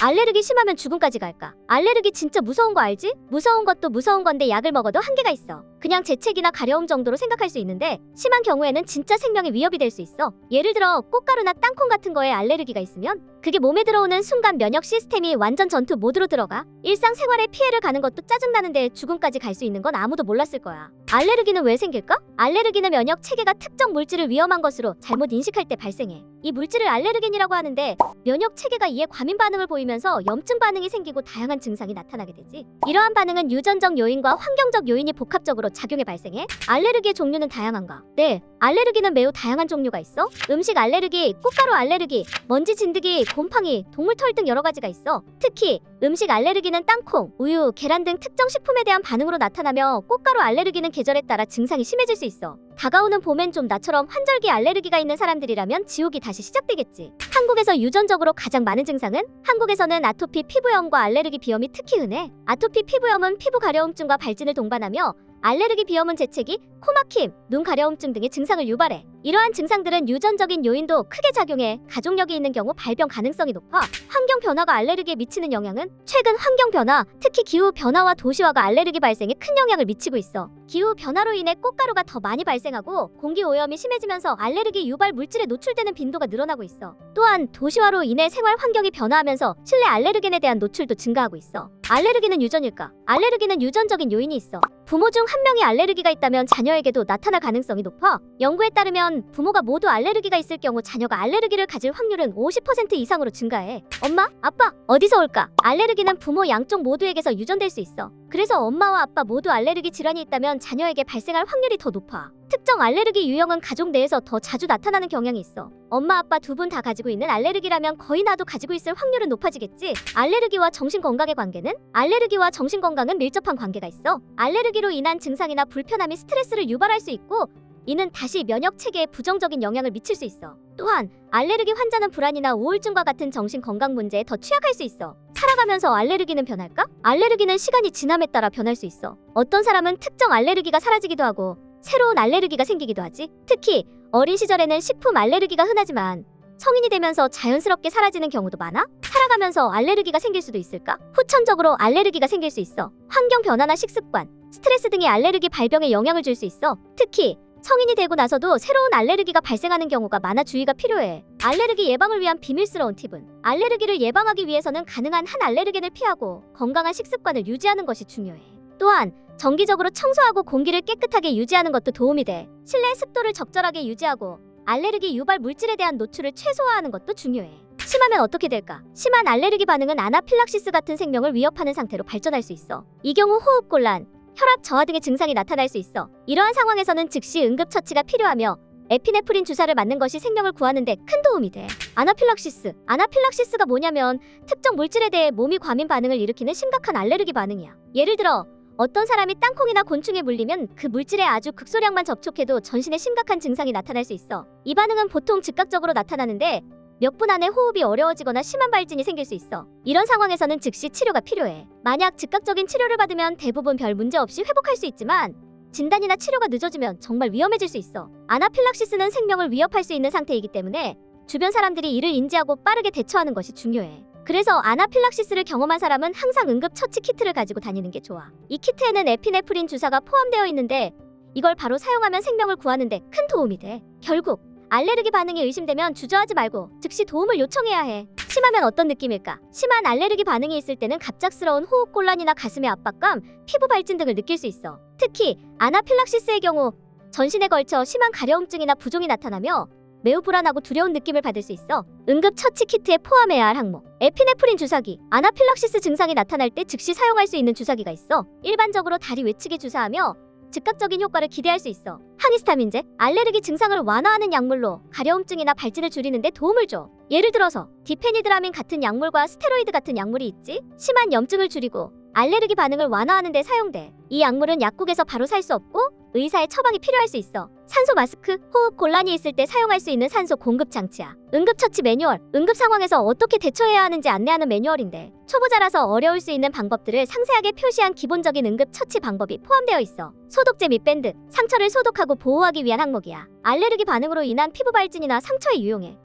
알레르기 심하면 죽음까지 갈까? 알레르기 진짜 무서운 거 알지? 무서운 것도 무서운 건데 약을 먹어도 한계가 있어. 그냥 재채기나 가려움 정도로 생각할 수 있는데 심한 경우에는 진짜 생명에 위협이 될 수 있어. 예를 들어 꽃가루나 땅콩 같은 거에 알레르기가 있으면 그게 몸에 들어오는 순간 면역 시스템이 완전 전투 모드로 들어가. 일상생활에 피해를 가는 것도 짜증나는데 죽음까지 갈 수 있는 건 아무도 몰랐을 거야. 알레르기는 왜 생길까? 알레르기는 면역 체계가 특정 물질을 위험한 것으로 잘못 인식할 때 발생해. 이 물질을 알레르겐이라고 하는데 면역 체계가 이에 과민 반응을 보이면서 염증 반응이 생기고 다양한 증상이 나타나게 되지. 이러한 반응은 유전적 요인과 환경적 요인이 복합적으로 작용해 발생해. 알레르기의 종류는 다양한가? 네, 알레르기는 매우 다양한 종류가 있어. 음식 알레르기, 꽃가루 알레르기, 먼지 진드기, 곰팡이, 동물 털 등 여러 가지가 있어. 특히 음식 알레르기는 땅콩, 우유, 계란 등 특정 식품에 대한 반응으로 나타나며 꽃가루 알레르기는 계절에 따라 증상이 심해질 수 있어. 다가오는 봄엔 좀 나처럼 환절기 알레르기가 있는 사람들이라면 지옥이 다시 시작되겠지. 한국에서 유전적으로 가장 많은 증상은? 한국에서는 아토피 피부염과 알레르기 비염이 특히 흔해. 아토피 피부염은 피부 가려움증과 발진을 동반하며 알레르기 비염은 재채기, 코막힘, 눈 가려움증 등의 증상을 유발해. 이러한 증상들은 유전적인 요인도 크게 작용해 가족력이 있는 경우 발병 가능성이 높아. 환경 변화가 알레르기에 미치는 영향은? 최근 환경 변화, 특히 기후 변화와 도시화가 알레르기 발생에 큰 영향을 미치고 있어. 기후 변화로 인해 꽃가루가 더 많이 발생하고 공기 오염이 심해지면서 알레르기 유발 물질에 노출되는 빈도가 늘어나고 있어. 또한 도시화로 인해 생활 환경이 변화하면서 실내 알레르겐에 대한 노출도 증가하고 있어. 알레르기는 유전일까? 알레르기는 유전적인 요인이 있어. 부모 중 한 명이 알레르기가 있다면 자녀에게도 나타날 가능성이 높아. 연구에 따르면 부모가 모두 알레르기가 있을 경우 자녀가 알레르기를 가질 확률은 50% 이상으로 증가해. 엄마, 아빠, 어디서 올까? 알레르기는 부모 양쪽 모두에게서 유전될 수 있어. 그래서 엄마와 아빠 모두 알레르기 질환이 있다면 자녀에게 발생할 확률이 더 높아. 특정 알레르기 유형은 가족 내에서 더 자주 나타나는 경향이 있어. 엄마, 아빠 두 분 다 가지고 있는 알레르기라면 거의 나도 가지고 있을 확률은 높아지겠지. 알레르기와 정신건강의 관계는? 알레르기와 정신건강은 밀접한 관계가 있어. 알레르기로 인한 증상이나 불편함이 스트레스를 유발할 수 있고 이는 다시 면역 체계에 부정적인 영향을 미칠 수 있어. 또한 알레르기 환자는 불안이나 우울증과 같은 정신 건강 문제에 더 취약할 수 있어. 살아가면서 알레르기는 변할까? 알레르기는 시간이 지남에 따라 변할 수 있어. 어떤 사람은 특정 알레르기가 사라지기도 하고 새로운 알레르기가 생기기도 하지. 특히 어린 시절에는 식품 알레르기가 흔하지만 성인이 되면서 자연스럽게 사라지는 경우도 많아? 살아가면서 알레르기가 생길 수도 있을까? 후천적으로 알레르기가 생길 수 있어. 환경 변화나 식습관, 스트레스 등이 알레르기 발병에 영향을 줄 수 있어. 특히 성인이 되고 나서도 새로운 알레르기가 발생하는 경우가 많아 주의가 필요해. 알레르기 예방을 위한 비밀스러운 팁은? 알레르기를 예방하기 위해서는 가능한 한 알레르겐을 피하고 건강한 식습관을 유지하는 것이 중요해. 또한 정기적으로 청소하고 공기를 깨끗하게 유지하는 것도 도움이 돼. 실내 습도를 적절하게 유지하고 알레르기 유발 물질에 대한 노출을 최소화하는 것도 중요해. 심하면 어떻게 될까? 심한 알레르기 반응은 아나필락시스 같은 생명을 위협하는 상태로 발전할 수 있어. 이 경우 호흡곤란, 혈압 저하 등의 증상이 나타날 수 있어. 이러한 상황에서는 즉시 응급처치가 필요하며 에피네프린 주사를 맞는 것이 생명을 구하는 데 큰 도움이 돼. 아나필락시스가 뭐냐면 특정 물질에 대해 몸이 과민 반응을 일으키는 심각한 알레르기 반응이야. 예를 들어 어떤 사람이 땅콩이나 곤충에 물리면 그 물질에 아주 극소량만 접촉해도 전신에 심각한 증상이 나타날 수 있어. 이 반응은 보통 즉각적으로 나타나는데 몇 분 안에 호흡이 어려워지거나 심한 발진이 생길 수 있어. 이런 상황에서는 즉시 치료가 필요해. 만약 즉각적인 치료를 받으면 대부분 별 문제 없이 회복할 수 있지만 진단이나 치료가 늦어지면 정말 위험해질 수 있어. 아나필락시스는 생명을 위협할 수 있는 상태이기 때문에 주변 사람들이 이를 인지하고 빠르게 대처하는 것이 중요해. 그래서 아나필락시스를 경험한 사람은 항상 응급처치 키트를 가지고 다니는 게 좋아. 이 키트에는 에피네프린 주사가 포함되어 있는데 이걸 바로 사용하면 생명을 구하는 데 큰 도움이 돼. 결국 알레르기 반응이 의심되면 주저하지 말고 즉시 도움을 요청해야 해. 심하면 어떤 느낌일까? 심한 알레르기 반응이 있을 때는 갑작스러운 호흡곤란이나 가슴의 압박감, 피부 발진 등을 느낄 수 있어. 특히 아나필락시스의 경우 전신에 걸쳐 심한 가려움증이나 부종이 나타나며 매우 불안하고 두려운 느낌을 받을 수 있어. 응급처치 키트에 포함해야 할 항목. 에피네프린 주사기. 아나필락시스 증상이 나타날 때 즉시 사용할 수 있는 주사기가 있어. 일반적으로 다리 외측에 주사하며 즉각적인 효과를 기대할 수 있어. 항히스타민제. 알레르기 증상을 완화하는 약물로 가려움증이나 발진을 줄이는 데 도움을 줘. 예를 들어서 디페니드라민 같은 약물과 스테로이드 같은 약물이 있지. 심한 염증을 줄이고 알레르기 반응을 완화하는 데 사용돼. 이 약물은 약국에서 바로 살 수 없고 의사의 처방이 필요할 수 있어. 산소 마스크, 호흡 곤란이 있을 때 사용할 수 있는 산소 공급 장치야. 응급처치 매뉴얼, 응급 상황에서 어떻게 대처해야 하는지 안내하는 매뉴얼인데 초보자라서 어려울 수 있는 방법들을 상세하게 표시한 기본적인 응급처치 방법이 포함되어 있어. 소독제 및 밴드, 상처를 소독하고 보호하기 위한 항목이야. 알레르기 반응으로 인한 피부 발진이나 상처에 유용해.